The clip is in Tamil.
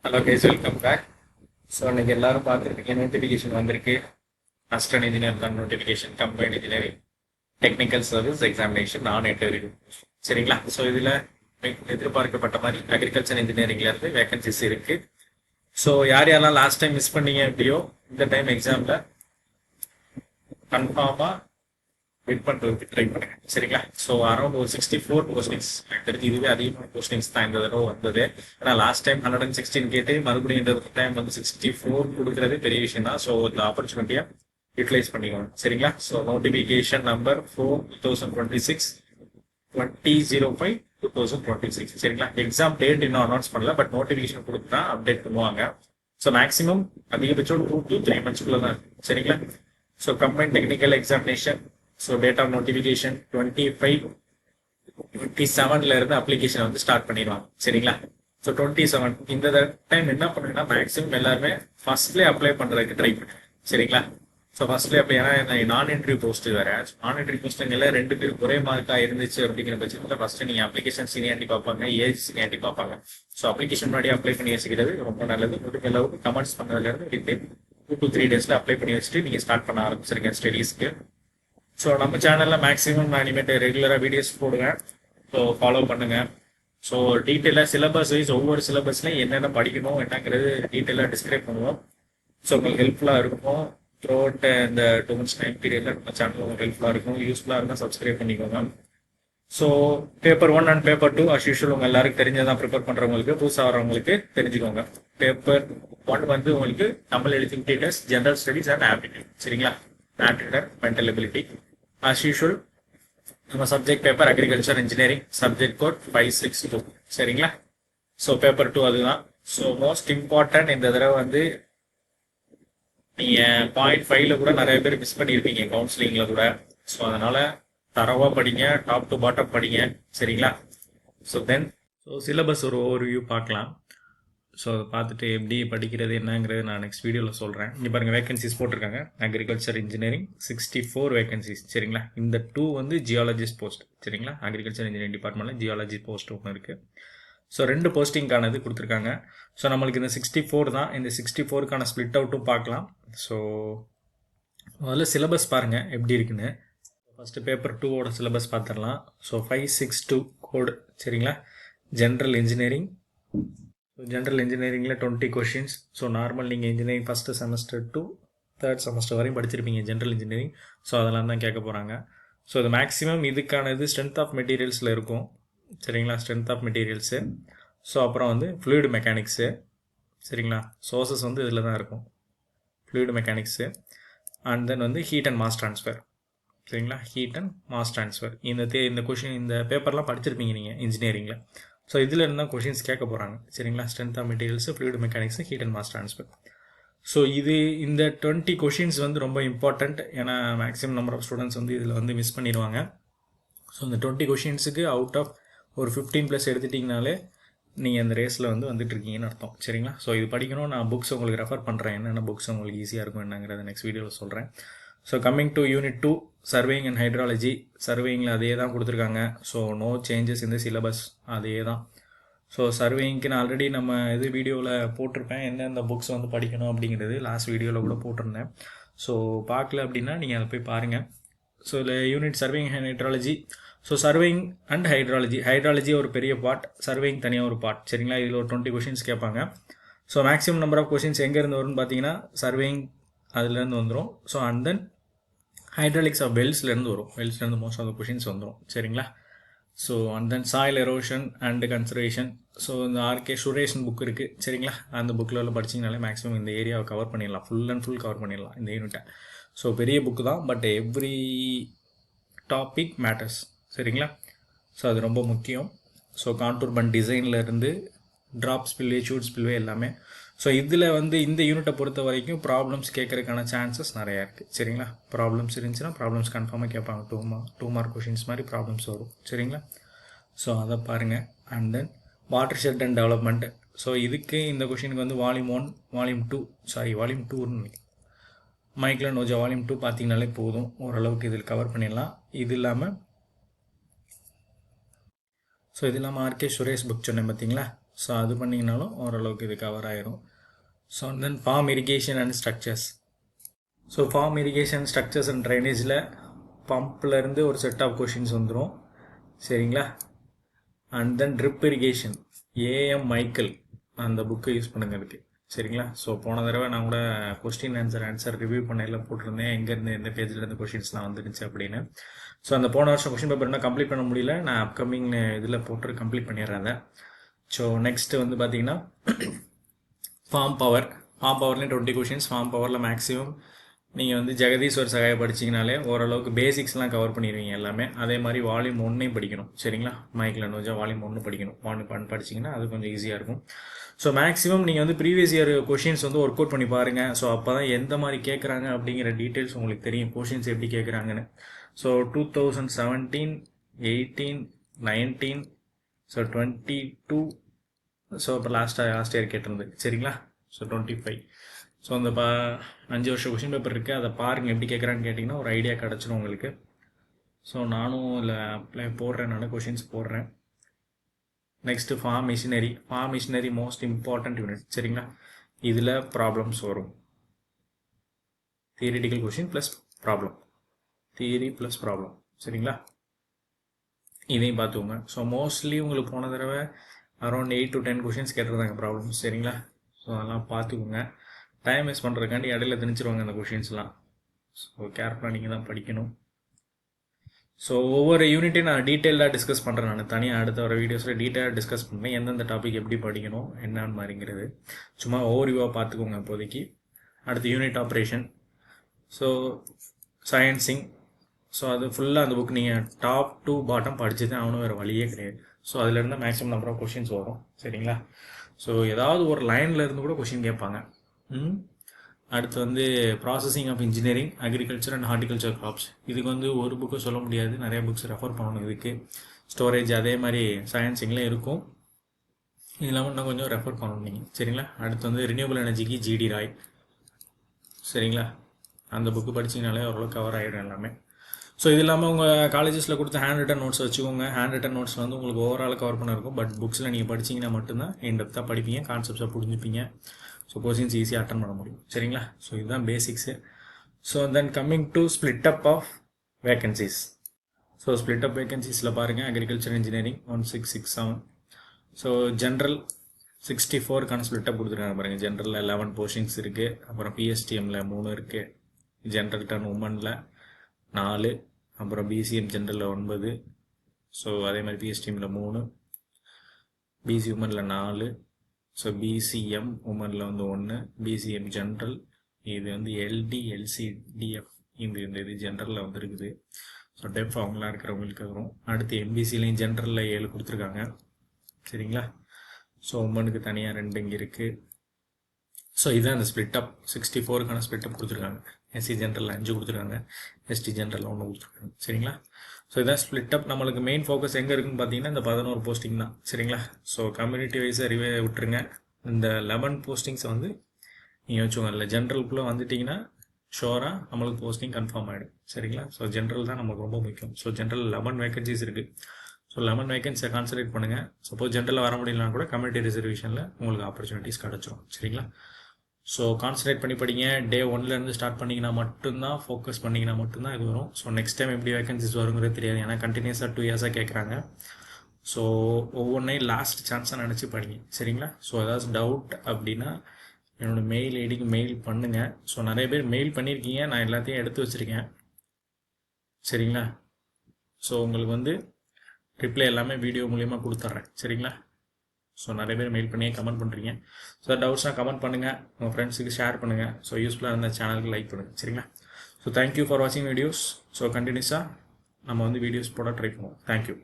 Hello guys, welcome back. So இன்னைக்கு எல்லாரும் பார்த்துருப்பீங்க, நோட்டிஃபிகேஷன் வந்திருக்கு. அசிஸ்டன்ட் இன்ஜினியர் தான் notification, combined engineering technical service examination நான் இன்டர்வியூ. சரிங்களா? ஸோ இதில் எதிர்பார்க்கப்பட்ட மாதிரி அக்ரிகல்ச்சர் இன்ஜினியரிங்ல இருந்து வேகன்சிஸ் இருக்கு. ஸோ யார் யாரெல்லாம் லாஸ்ட் டைம் மிஸ் பண்ணீங்க எப்படியோ இந்த டைம் எக்ஸாமில் கன்ஃபார்மாக வின் பண்ணுறதுக்கு ட்ரை பண்ணுங்க. சரிங்களா? ஸோ அரௌண்ட் ஒரு 64 போஸ்டிங்ஸ் தெரிஞ்சு, இதுவே அதிகமான போஸ்டிங்ஸ் தான் இந்த தடவை வந்தது. ஏன்னா லாஸ்ட் டைம் 116 கேட்டு மறுபடியும் இந்த டைம் வந்து 64 கொடுக்கறது பெரிய விஷயம் தான். ஸோ இந்த ஆப்பர்ச்சுனிட்டியை யூட்டிலைஸ் பண்ணிக்கோங்க. சரிங்களா? So notification number 4/2026 20/05/2026. சரிங்களா? எக்ஸாம் டேட் இன்னும் அனௌன்ஸ் பண்ணல, பட் நோட்டிஃபிகேஷன் கொடுத்தா அப்டேட் பண்ணுவாங்க. ஸோ மேக்ஸிமம் அதிகபட்சம் 2 to 3 months தான். சரிங்களா? So combined technical examination. So date of notification 25/27 இருந்து அப்ளிகேஷன் வந்து ஸ்டார்ட் பண்ணிடுவாங்க. சரிங்களா? ஸோ 27 இந்த டைம் என்ன பண்ணுங்கன்னா மேக்ஸிமம் எல்லாருமே ஃபர்ஸ்ட்லேயே அப்ளை பண்ணுறதுக்கு ட்ரை பண்ணுங்க. சரிங்களா? ஸோ ஃபர்ஸ்ட்லேயே அப்ளை, ஏன்னா நான் என்ட்ரி போஸ்ட் வேற. நான் என்ட்ரி போஸ்ட்டுங்கள 2 பேர் ஒரே மார்க்காக இருந்துச்சு அப்படிங்கிற பட்சத்தில் ஃபர்ஸ்ட் நீங்கள் அப்ளிகேஷன் சீனியாரிட்டி பார்ப்பாங்க, ஏஜ் சீனியாரிட்டி பார்ப்பாங்க. ஸோ அப்ளிகேஷன் முன்னாடி அப்ளை பண்ணி வச்சுக்கிறது ரொம்ப நல்லது. முடிஞ்ச அளவுக்கு கமெண்ட்ஸ் பண்ணதுலேருந்து வித்தின் 2 to 3 days அப்ளை பண்ணி வச்சுட்டு நீங்கள் ஸ்டார்ட் பண்ண ஆரம்பிச்சிருங்க ஸ்டடீஸ்க்கு. ஸோ நம்ம சேனலில் மேக்ஸிமம் நான் இனிமேட்டு ரெகுலராக வீடியோஸ் போடுவேன். ஸோ ஃபாலோ பண்ணுங்கள். ஸோ டீட்டெயிலாக சிலபஸ் வைஸ் ஒவ்வொரு சிலபஸ்லையும் என்னென்ன படிக்கணும் என்னங்கிறது டீட்டெயிலாக டிஸ்கிரைப் பண்ணுவோம். ஸோ உங்களுக்கு ஹெல்ப்ஃபுல்லாக இருக்கும். த்ரூ அவுட் இந்த 2 months டைம் பீரியடில் நம்ம சேனல் உங்களுக்கு ஹெல்ப்ஃபுல்லாக இருக்கும். யூஸ்ஃபுல்லாக இருந்தால் சப்ஸ்கிரைப் பண்ணிக்கோங்க. So paper 1 and paper 2 as usual உங்கள் எல்லாருக்கும் தெரிஞ்சதான் ப்ரிப்பேர் பண்ணுறவங்களுக்கு, புதுசாக வரவங்களுக்கு தெரிஞ்சுக்கோங்க. பேப்பர் 1 வந்து உங்களுக்கு Tamil eligibility test, general studies and aptitude. சரிங்களா? Aptitude, mental ability. as usual நம்ம subject paper agriculture engineering, subject code 562. சரிங்களா? ஸோ பேப்பர் 2 அதுதான். ஸோ மோஸ்ட் இம்பார்ட்டன்ட் இந்த தடவை வந்து நீங்கள் 0.5ல கூட நிறைய பேர் மிஸ் பண்ணியிருப்பீங்க கவுன்சிலிங்கில் கூட. ஸோ அதனால தரவாக படிங்க, டாப் டு பாட்டம் படிங்க. சரிங்களா? ஸோ சிலபஸ் ஒரு ஓவர்வியூ பார்க்கலாம். ஸோ அதை பார்த்துட்டு எப்படி படிக்கிறது என்னங்கிறது நான் நெக்ஸ்ட் வீடியோவில் சொல்கிறேன். இங்கே பாருங்கள், வேகன்சிஸ் போட்டிருக்காங்க. Agriculture engineering 64 vacancies. சரிங்களா? இந்த 2 வந்து ஜியாலஜிஸ்ட் போஸ்ட். சரிங்களா? அக்ரிகல்ச்சர் இன்ஜினியரிங் டிபார்ட்மெண்ட்டில் ஜியாலஜி போஸ்ட் ஒன்று இருக்குது. ஸோ 2 போஸ்டிங்கானது கொடுத்துருக்காங்க. ஸோ நம்மளுக்கு இந்த 64 தான். இந்த 64க்கான ஸ்ப்ளிட் அவுட்டும் பார்க்கலாம். ஸோ முதல்ல சிலபஸ் பாருங்கள் எப்படி இருக்குன்னு. ஃபஸ்ட்டு பேப்பர் 2ஓட சிலபஸ் பார்த்துடலாம். So 562 code. சரிங்களா? General engineering. ஜென்ரல் இன்ஜினியரிங்கில் 20 கொஷின்ஸ். ஸோ நார்மல் நீங்கள் engineering first semester to 3rd semester வரையும் படிச்சிருப்பீங்க ஜென்ரல் இன்ஜினியரிங். ஸோ அதெல்லாம் தான் கேட்க போகிறாங்க. ஸோ இது மேக்ஸிமம் இதுக்கானது ஸ்ட்ரென்த் ஆஃப் மெட்டீரியல்ஸில் இருக்கும். சரிங்களா? Strength of materials. ஸோ அப்புறம் வந்து ஃப்ளூயிட் மெக்கானிக்ஸு. சரிங்களா? சோர்சஸ் வந்து இதில் தான் இருக்கும், ஃப்ளூயிட் மெக்கானிக்ஸு. அண்ட் தென் வந்து ஹீட் அண்ட் மாஸ் ட்ரான்ஸ்ஃபர். சரிங்களா? Heat and mass transfer. இந்த கொஷின், இந்த பேப்பர்லாம் படிச்சிருப்பீங்க நீங்கள் இன்ஜினியரிங்கில். ஸோ இதில் இருந்தால் கொஷின்ஸ் கேட்க போகிறாங்க. சரிங்களா? Strength of materials, fluid mechanics, heat and mass transfer. So இந்த 20 கொஷின்ஸ் வந்து ரொம்ப இம்பார்ட்டண்ட். ஏன்னா மேக்ஸிமம் நம்பர் ஆஃப் ஸ்டூடெண்ட்ஸ் வந்து இதில் வந்து மிஸ் பண்ணிடுவாங்க. ஸோ இந்த 20 கொஷின்ஸுக்கு அவுட் ஆஃப் ஒரு 15+ எடுத்துட்டிங்கனாலே நீங்கள் இந்த ரேஸில் வந்து வந்துட்டுருக்கீங்கன்னு அர்த்தம். சரிங்களா? ஸோ இது படிக்கணும். நான் புக்ஸ் உங்களுக்கு ரெஃபர் பண்ணுறேன், என்னென்ன புக்ஸ் உங்களுக்கு ஈஸியாக இருக்கும் என்னங்கிறத நெக்ஸ்ட் வீடியோவில் சொல்கிறேன். So coming to unit 2 surveying and hydrology. சர்வேயிங்கில் அதே தான் கொடுத்துருக்காங்க. ஸோ நோ சேஞ்சஸ் இந்த சிலபஸ், அதே தான். ஸோ சர்வேயிங்க்கு நான் ஆல்ரெடி நம்ம இது வீடியோவில் போட்டிருப்பேன், எந்தெந்த புக்ஸ் வந்து படிக்கணும் அப்படிங்கிறது லாஸ்ட் வீடியோவில் கூட போட்டிருந்தேன். ஸோ பார்க்கல அப்படின்னா நீங்கள் அதை போய் பாருங்கள். ஸோ இதில் unit surveying and hydrology. So surveying and hydrology ஒரு பெரிய பார்ட், சர்வேயிங் தனியாக ஒரு பார்ட். சரிங்களா? இதில் ஒரு 20 கொஷின்ஸ் கேட்பாங்க. So maximum number of questions எங்கேருந்து வரும்னு பார்த்தீங்கன்னா சர்வேயிங் அதுலேருந்து வந்துடும். So and then hydraulics of வெல்ஸ்லேருந்து வரும். வெல்ஸ்லேருந்து மோஸ்ட் ஆஃப் த கொஷின்ஸ் வந்துடும். சரிங்களா? So and then soil erosion and conservation. So இந்த ஆர்கே சுரேஷன் புக் இருக்குது. சரிங்களா? அந்த புக்கில் உள்ள படிச்சிங்கனாலே மேக்ஸிமம் இந்த ஏரியாவை கவர் பண்ணிடலாம், ஃபுல் அண்ட் ஃபுல் கவர் பண்ணிடலாம் இந்த யூனிட்டை. ஸோ பெரிய புக்கு தான், பட் எவ்ரி டாபிக் மேட்டர்ஸ். சரிங்களா? ஸோ அது ரொம்ப முக்கியம். ஸோ கான்டூர் பண்ட் டிசைன்லேருந்து ட்ராப் ஸ்பில்வே, ஷூட் ஸ்பில்வே எல்லாமே. ஸோ இதில் வந்து இந்த யூனிட்டை பொறுத்த வரைக்கும் ப்ராப்ளம்ஸ் கேட்கறதுக்கான சான்சஸ் நிறையா இருக்குது. சரிங்களா? ப்ராப்ளம்ஸ் இருந்துச்சுன்னா ப்ராப்ளம்ஸ் கன்ஃபார்மாக கேட்பாங்க. 2 மார்க் கொஷின்ஸ் மாதிரி ப்ராப்ளம்ஸ் வரும். சரிங்களா? ஸோ அதை பாருங்கள். And then watershed and development. So இதுக்கு இந்த கொஷினுக்கு வந்து வால்யூம் 1, வால்யூம் 2 மைக்கில் நோஜா வால்யூம் 2 பார்த்தீங்கனாலே போதும், ஓரளவுக்கு இதில் கவர் பண்ணிடலாம். இது இல்லாமல் ஆர்கே சுரேஷ் புக் சொன்னேன் பார்த்தீங்களா? ஸோ அது பண்ணிங்கனாலும் ஓரளவுக்கு இது கவர் ஆயிரும். So then farm irrigation and structures. So farm irrigation structures and ட்ரைனேஜில் பம்ப்லேருந்து ஒரு செட் ஆஃப் கொஷின்ஸ் வந்துடும். சரிங்களா? And then drip irrigation A M Michael அந்த புக்கை யூஸ் பண்ணுங்க அதுக்கு. சரிங்களா? ஸோ போன தடவை நான் கூட கொஸ்டின் ஆன்சர் ரிவ்யூ பண்ணையில் போட்டிருந்தேன் எங்கேருந்து எந்த பேஜ்லேருந்து கொஷின்ஸ்லாம் வந்துருந்துச்சு அப்படின்னு. ஸோ அந்த போன வருஷம் கொஷின் பேப்பர் இன்னும் கம்ப்ளீட் பண்ண முடியல. நான் அப்கமிங் இதில் போட்டு கம்ப்ளீட் பண்ணிடுறேன். ஸோ நெக்ஸ்ட்டு வந்து பார்த்தீங்கன்னா ஃபார்ம் பவர்லேயும் 20 கொஷின்ஸ். ஃபார்ம் பவரில் மேக்ஸிமம் நீங்கள் வந்து ஜெகதீஸ்வர் சகாயை படிச்சிங்கனாலே ஓரளவுக்கு பேசிக்ஸ்லாம் கவர் பண்ணிடுவீங்க எல்லாமே. அதே மாதிரி வால்யூம் 1 படிக்கணும். சரிங்களா? மைக்கில் நோஜா வால்யூம் 1 படிக்கணும். 1 படிச்சிங்கன்னா அது கொஞ்சம் ஈஸியாக இருக்கும். ஸோ மேக்ஸிமம் நீங்கள் வந்து ப்ரீவியஸ் இயர் கொஷின்ஸ் வந்து ஒர்க் அவுட் பண்ணி பாருங்கள். ஸோ அப்போ தான் எந்த மாதிரி கேட்குறாங்க அப்படிங்கிற டீட்டெயில்ஸ் உங்களுக்கு தெரியும், கொஷின்ஸ் எப்படி கேட்குறாங்கன்னு. ஸோ 2017, 18, 19, ஸோ 22, ஸோ இப்போ லாஸ்ட் இயர் கேட்டிருந்தது. சரிங்களா? ஸோ 25. ஸோ அந்த 5 வருஷம் கொஷின் பேப்பர் இருக்குது. அதை பாருங்கள் எப்படி கேட்குறான்னு கேட்டிங்கன்னா ஒரு ஐடியா கிடச்சிடும் உங்களுக்கு. ஸோ நானும் இல்லை போடுறேன், நான் கொஷின்ஸ் போடுறேன். Next form machinery most important unit. சரிங்களா? இதில் ப்ராப்ளம்ஸ் வரும். Theoretical question plus problem, theory plus problem. சரிங்களா? இதையும் பார்த்துக்கோங்க. ஸோ மோஸ்ட்லி உங்களுக்கு போன தடவை அரௌண்ட் 8 to 10 கொஷின்ஸ் கேட்டிருந்தாங்க ப்ராப்ளம்ஸ். சரிங்களா? ஸோ அதெல்லாம் பார்த்துக்கோங்க. டைம் வேஸ்ட் பண்ணுறதுக்காண்டி இடையில திணிச்சிருவாங்க அந்த கொஷின்ஸ்லாம். ஸோ கேர்ஃபுல்லாக நீங்கள் தான் படிக்கணும். ஸோ ஒவ்வொரு யூனிட்டையும் நான் டீட்டெயிலாக டிஸ்கஸ் பண்ணுறேன். நான் தனியாக அடுத்த வர வீடியோஸில் டீட்டெயிலாக டிஸ்கஸ் பண்ணுறேன் எந்தெந்த டாபிக் எப்படி படிக்கணும் என்னன்னு மாதிரிங்கிறது. சும்மா ஓவர்வியூவாக பார்த்துக்கோங்க இப்போதைக்கு. அடுத்து யூனிட் ஆப்ரேஷன், ஸோ சயின்சிங். ஸோ அது ஃபுல்லாக அந்த புக் நீங்கள் டாப் டு பாட்டம் படிச்சு தான் அவனும் வேறு வழியே கிடையாது. ஸோ அதில் இருந்தால் மேக்ஸிமம் நம்பர் ஆஃப் கொஷின்ஸ் வரும். சரிங்களா? ஸோ ஏதாவது ஒரு லைனில் இருந்து கூட கொஷின் கேட்பாங்க. அடுத்து வந்து processing of engineering, agriculture and horticulture crops. இதுக்கு வந்து ஒரு புக்கு சொல்ல முடியாது, நிறைய புக்ஸ் ரெஃபர் பண்ணணும் இதுக்கு. ஸ்டோரேஜ் அதே மாதிரி சயின்ஸிங்லேயும் இருக்கும். இது இல்லாமல் இன்னும் கொஞ்சம் ரெஃபர் பண்ணணும் நீங்கள். சரிங்களா? அடுத்து வந்து ரினியூவபிள் எனர்ஜிக்கு ஜிடி ராய். சரிங்களா? அந்த புக்கு படிச்சிங்கனாலே ஓரளவுக்கு கவர் ஆகிடும் எல்லாமே. ஸோ இது இல்லாமல் உங்கள் காலேஜஸில் கொடுத்த ஹேண்ட் ரிட்டன் நோட்ஸ் வச்சுக்கோங்க. ஹேண்ட் ரிட்டன் நோட்ஸ் வந்து உங்களுக்கு ஓவரால் கவர் பண்ண இருக்கும். பட் புக்ஸில் நீங்கள் படிச்சிங்கன்னா மட்டும்தான் இன்டெப்த்தாக படிப்பீங்க, கான்செப்ட்ஸாக புரிஞ்சுப்பீங்க. ஸோ கொஷின்ஸ் ஈஸியாக அட்டன் பண்ண முடியும். சரிங்களா? ஸோ இதுதான் basics. So then coming to split up of vacancies. So split up வேகன்சிஸில் பாருங்கள், அக்ரிகல்ச்சர் இன்ஜினியரிங் 1667. ஸோ ஜென்ரல் 64க்கான ஸ்பிளிட் அப் கொடுத்துருக்காங்க பாருங்கள். ஜென்ரலில் 11 போஸ்டிங்ஸ் இருக்குது. அப்புறம் பிஎஸ்டிஎம்மில் 3 இருக்குது. ஜென்ரல் டர்ன் உமனில் 4, அப்புறம் பிசிஎம் ஜென்ரலில் 9. ஸோ அதே மாதிரி பிஎஸ்டிஎம்மில் 3, பிசி உமனில் 4. ஸோ பிசிஎம் உமனில் வந்து 1, பிசிஎம் ஜென்ரல். இது வந்து எல்டி, எல்சி, டிஎஃப் இந்த இது ஜென்ரலில் வந்து இருக்குது. ஸோ டெஃப் அவங்களாம் இருக்கிறவங்களுக்கு வரும். அடுத்து எம்பிசிலையும் ஜென்ரலில் 7 கொடுத்துருக்காங்க. சரிங்களா? ஸோ உமனுக்கு தனியாக 2 இங்கே இருக்குது. ஸோ இதுதான் அந்த ஸ்பிளிட் அப். 64க்கான ஸ்பிளிட் அப் கொடுத்துருக்காங்க. எஸ்சி ஜென்ரலில் 5 கொடுத்துருக்காங்க, எஸ்டி ஜென்ரலில் 1 கொடுத்துருக்காங்க. சரிங்களா? ஸோ இதான் ஸ்பிளிட் அப். நம்மளுக்கு மெயின் ஃபோக்கஸ் எங்கே இருக்குன்னு பார்த்தீங்கன்னா இந்த 11 போஸ்டிங் தான். சரிங்களா? ஸோ கம்யூனிட்டி வைஸாக ரிவே விட்டுருங்க. இந்த 11 போஸ்டிங்ஸை வந்து நீங்கள் வச்சுக்கோங்க. இல்லை ஜென்ரலுக்குள்ளே வந்துட்டிங்கன்னா ஷோராக நம்மளுக்கு போஸ்டிங் கன்ஃபார்ம் ஆகிடும். சரிங்களா? ஸோ ஜென்ரல் தான் நமக்கு ரொம்ப முக்கியம். ஸோ ஜென்ரல் 11 வேகன்சிஸ் இருக்குது. ஸோ 11 வேகன்சியை கான்சன்ட்ரேட் பண்ணுங்கள். சப்போஸ் ஜென்ரலில் வர முடியலனா கூட கம்யூனிட்டி ரிசர்வேஷனில் உங்களுக்கு ஆப்பர்ச்சுனிட்டிஸ் கிடச்சிரும். சரிங்களா? ஸோ கான்சன்ட்ரேட் பண்ணி படிங்க. டே 1லேருந்து ஸ்டார்ட் பண்ணிங்கன்னா மட்டும்தான், ஃபோக்கஸ் பண்ணிங்கன்னா மட்டும்தான் இது வரும். ஸோ நெக்ஸ்ட் டைம் எப்படி வேகன்சிஸ் வருங்கிறது தெரியாது. ஏன்னா கண்டினியூஸாக 2 இயர்ஸாக கேட்குறாங்க. ஸோ ஒவ்வொன்றையும் லாஸ்ட் சான்ஸாக நினச்சி படிங்க. சரிங்களா? ஸோ ஏதாச்சும் டவுட் அப்படின்னா என்னோடய மெயில் ஐடிக்கு மெயில் பண்ணுங்கள். ஸோ நிறைய பேர் மெயில் பண்ணியிருக்கீங்க, நான் எல்லாத்தையும் எடுத்து வச்சுருக்கேன். சரிங்களா? ஸோ உங்களுக்கு வந்து ரிப்ளை எல்லாமே வீடியோ மூலியமாக கொடுத்துட்றேன். சரிங்களா? ஸோ நிறைய பேர் மெயில் பண்ணியே கமெண்ட் பண்ணுறீங்க. ஸோ டவுட்ஸ்னால் கமெண்ட் பண்ணுங்கள், உங்கள் ஃப்ரெண்ட்ஸுக்கு ஷேர் பண்ணுங்கள். ஸோ யூஸ்ஃபுல்லாக இருந்த சேனலுக்கு லைக் பண்ணுங்கள். சரிங்களா? ஸோ தேங்க்யூ ஃபார் வாட்சிங் வீடியோஸ். ஸோ கண்டினியூஸாக நம்ம வந்து வீடியோஸ் போட ட்ரை பண்ணுவோம். தேங்க்யூ.